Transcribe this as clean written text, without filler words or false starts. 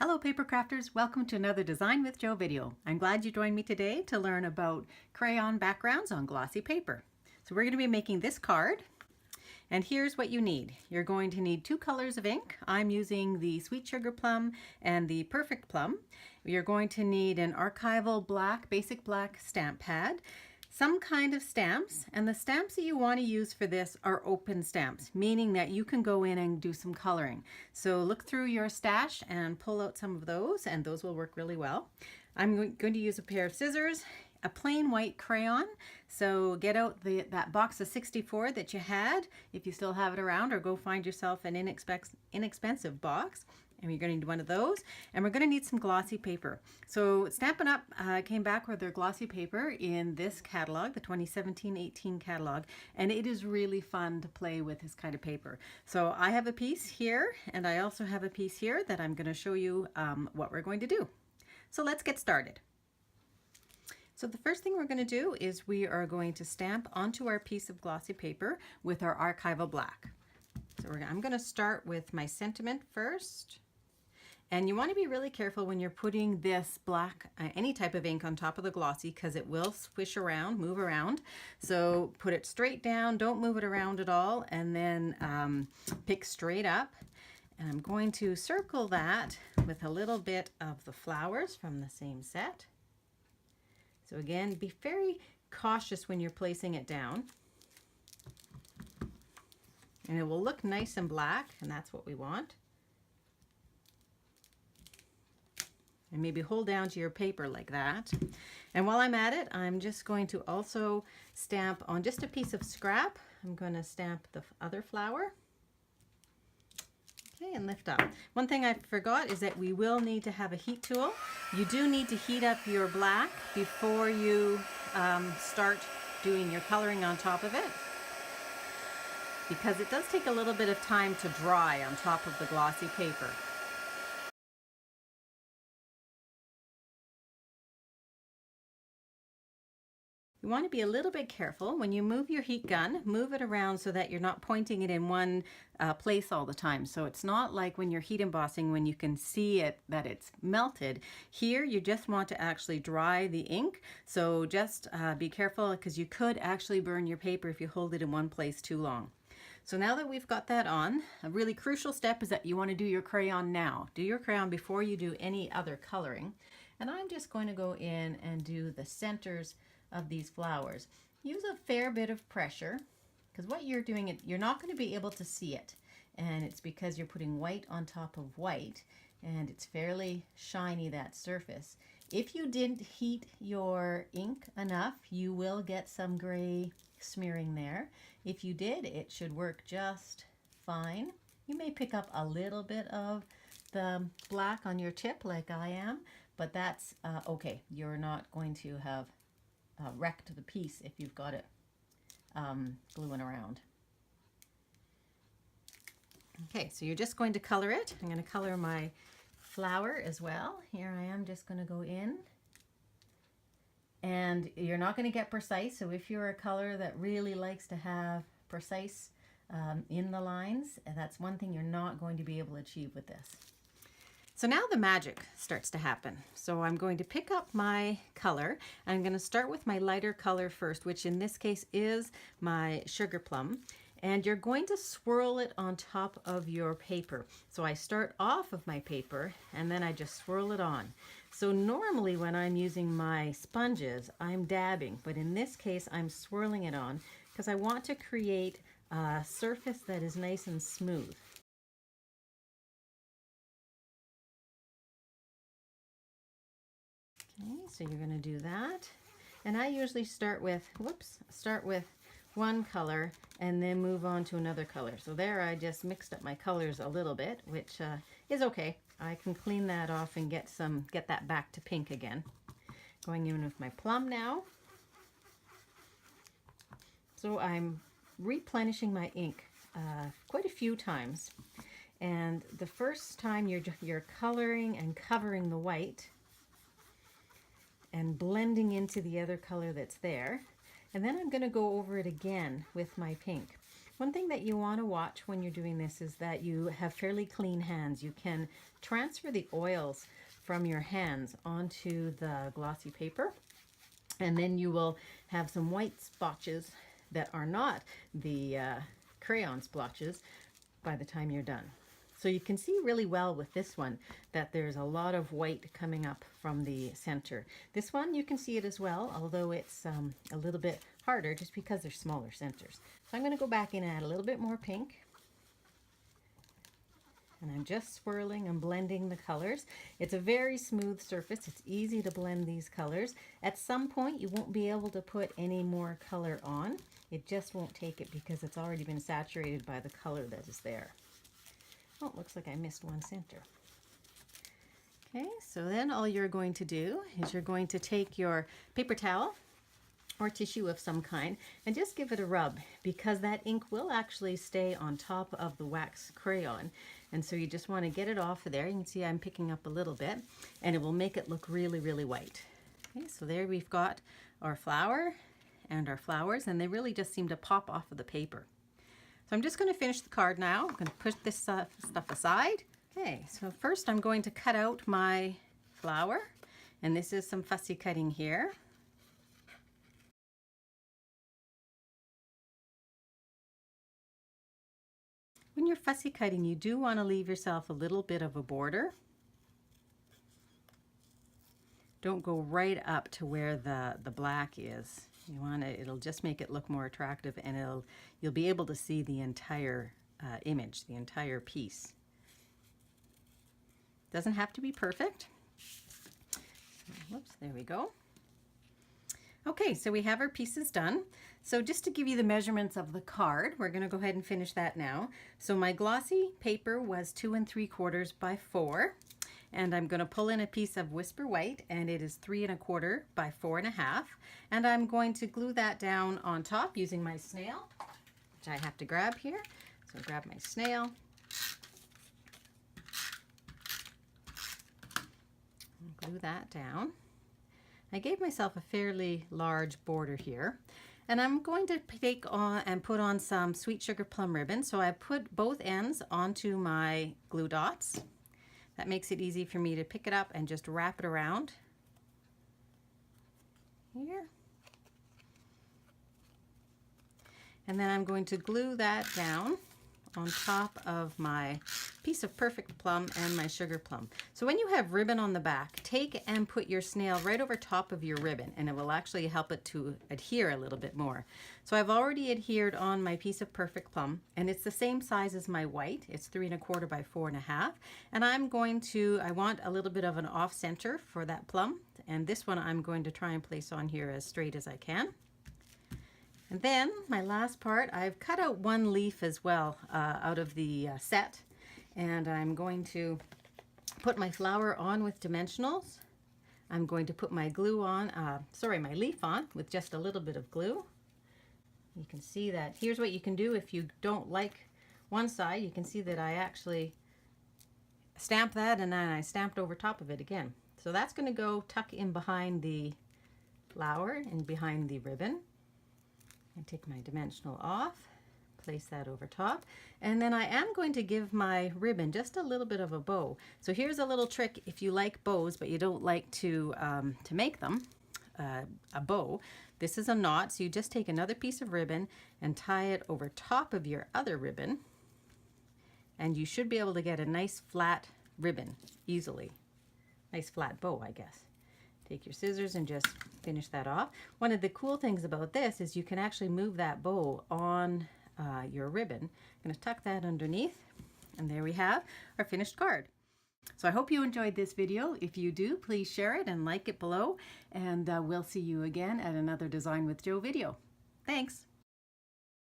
Hello paper crafters, welcome to another Design with Jo video. I'm glad you joined me today to learn about crayon backgrounds on glossy paper. So we're going to be making this card, and here's what you need. You're going to need two colors of ink. I'm using the Sweet Sugar Plum and the Perfect Plum. You're going to need an archival black, basic black stamp pad, some kind of stamps, and the stamps that you want to use for this are open stamps, meaning that you can go in and do some coloring. So look through your stash and pull out some of those, and those will work really well. I'm going to use a pair of scissors, a plain white crayon, so get out that box of 64 that you had, if you still have it around, or go find yourself an inexpensive box. And you're going to need one of those, and we're going to need some glossy paper. So Stampin' Up! Came back with their glossy paper in this catalog, the 2017-18 catalog, and it is really fun to play with this kind of paper. So I have a piece here, and I also have a piece here that I'm going to show you what we're going to do. So let's get started. So the first thing we're going to do is we are going to stamp onto our piece of glossy paper with our archival black. So I'm going to start with my sentiment first. And you want to be really careful when you're putting this black, any type of ink on top of the glossy, because it will swish around, move around. So put it straight down, don't move it around at all, and then pick straight up. And I'm going to circle that with a little bit of the flowers from the same set. So again, be very cautious when you're placing it down. And it will look nice and black, and that's what we want. And maybe hold down to your paper like that. And while I'm at it, I'm just going to also stamp on just a piece of scrap. I'm going to stamp the other flower. Okay, and lift up. One thing I forgot is that we will need to have a heat tool. You do need to heat up your black before you start doing your coloring on top of it, because it does take a little bit of time to dry on top of the glossy paper. You want to be a little bit careful when you move your heat gun. Move it around so that you're not pointing it in one place all the time. So it's not like when you're heat embossing, when you can see it that it's melted. Here you just want to actually dry the ink. So just be careful, because you could actually burn your paper if you hold it in one place too long. So now that we've got that on, a really crucial step is that you want to do your crayon now. Do your crayon before you do any other coloring. And I'm just going to go in and do the centers of these flowers. Use a fair bit of pressure, because what you're doing, you're not going to be able to see it, and it's because you're putting white on top of white, and it's fairly shiny, that surface. If you didn't heat your ink enough, you will get some gray smearing there. If you did, it should work just fine. You may pick up a little bit of the black on your tip like I am, but that's okay. You're not going to have wrecked the piece if you've got it gluing around. Okay, so you're just going to color it. I'm going to color my flower as well. Here I am just going to go in. And you're not going to get precise, so if you're a color that really likes to have precise in the lines, that's one thing you're not going to be able to achieve with this. So now the magic starts to happen. So I'm going to pick up my color. I'm going to start with my lighter color first, which in this case is my Sugar Plum. And you're going to swirl it on top of your paper. So I start off of my paper and then I just swirl it on. So normally when I'm using my sponges, I'm dabbing, but in this case I'm swirling it on because I want to create a surface that is nice and smooth. Okay, so you're going to do that. And I usually start with one color and then move on to another color. So there I just mixed up my colors a little bit, which is okay. I can clean that off and get that back to pink again. Going in with my plum now. So I'm replenishing my ink quite a few times. And the first time you're coloring and covering the white and blending into the other color that's there. And then I'm going to go over it again with my pink. One thing that you want to watch when you're doing this is that you have fairly clean hands. You can transfer the oils from your hands onto the glossy paper, and then you will have some white splotches that are not the crayon splotches by the time you're done. So you can see really well with this one that there's a lot of white coming up from the center. This one you can see it as well, although it's a little bit harder just because they're smaller centers. So I'm going to go back in and add a little bit more pink. And I'm just swirling and blending the colors. It's a very smooth surface. It's easy to blend these colors. At some point you won't be able to put any more color on. It just won't take it because it's already been saturated by the color that is there. Oh, it looks like I missed one center. Okay, so then all you're going to do is you're going to take your paper towel or tissue of some kind and just give it a rub, because that ink will actually stay on top of the wax crayon. And so you just want to get it off of there. You can see I'm picking up a little bit, and it will make it look really, really white. Okay, so there we've got our flower and our flowers, and they really just seem to pop off of the paper. So I'm just going to finish the card now. I'm going to put this stuff aside. Okay, so first I'm going to cut out my flower, and this is some fussy cutting here. When you're fussy cutting, you do want to leave yourself a little bit of a border. Don't go right up to where the black is. You want to, it'll just make it look more attractive, and you'll be able to see the entire image, the entire piece. Doesn't have to be perfect. So, whoops, there we go. Okay, so we have our pieces done. So just to give you the measurements of the card, we're going to go ahead and finish that now. So my glossy paper was 2 3/4 by 4. And I'm going to pull in a piece of Whisper White, and it is 3 1/4 by 4 1/2. And I'm going to glue that down on top using my snail, which I have to grab here. So grab my snail. And glue that down. I gave myself a fairly large border here. And I'm going to take on and put on some Sweet Sugar Plum ribbon. So I put both ends onto my glue dots. That makes it easy for me to pick it up and just wrap it around here. And then I'm going to glue that down on top of my piece of Perfect Plum and my Sugar Plum. So when you have ribbon on the back, take and put your snail right over top of your ribbon, and it will actually help it to adhere a little bit more. So I've already adhered on my piece of Perfect Plum, and it's the same size as my white. It's 3 1/4 by 4 1/2. And I want a little bit of an off center for that plum, and this one I'm going to try and place on here as straight as I can. And then my last part, I've cut out one leaf as well out of the set, and I'm going to put my flower on with dimensionals. I'm going to put my glue on, my leaf on with just a little bit of glue. You can see that. Here's what you can do if you don't like one side. You can see that I actually stamped that, and then I stamped over top of it again. So that's going to go tuck in behind the flower and behind the ribbon. And take my dimensional off, place that over top, and then I am going to give my ribbon just a little bit of a bow. So here's a little trick if you like bows but you don't like to make them a bow. This is a knot, so you just take another piece of ribbon and tie it over top of your other ribbon, and you should be able to get a nice flat ribbon easily. Nice flat bow, I guess. Take your scissors and just finish that off. One of the cool things about this is you can actually move that bow on your ribbon. I'm going to tuck that underneath, and there we have our finished card. So I hope you enjoyed this video. If you do, please share it and like it below, and we'll see you again at another Design with Jo video. Thanks!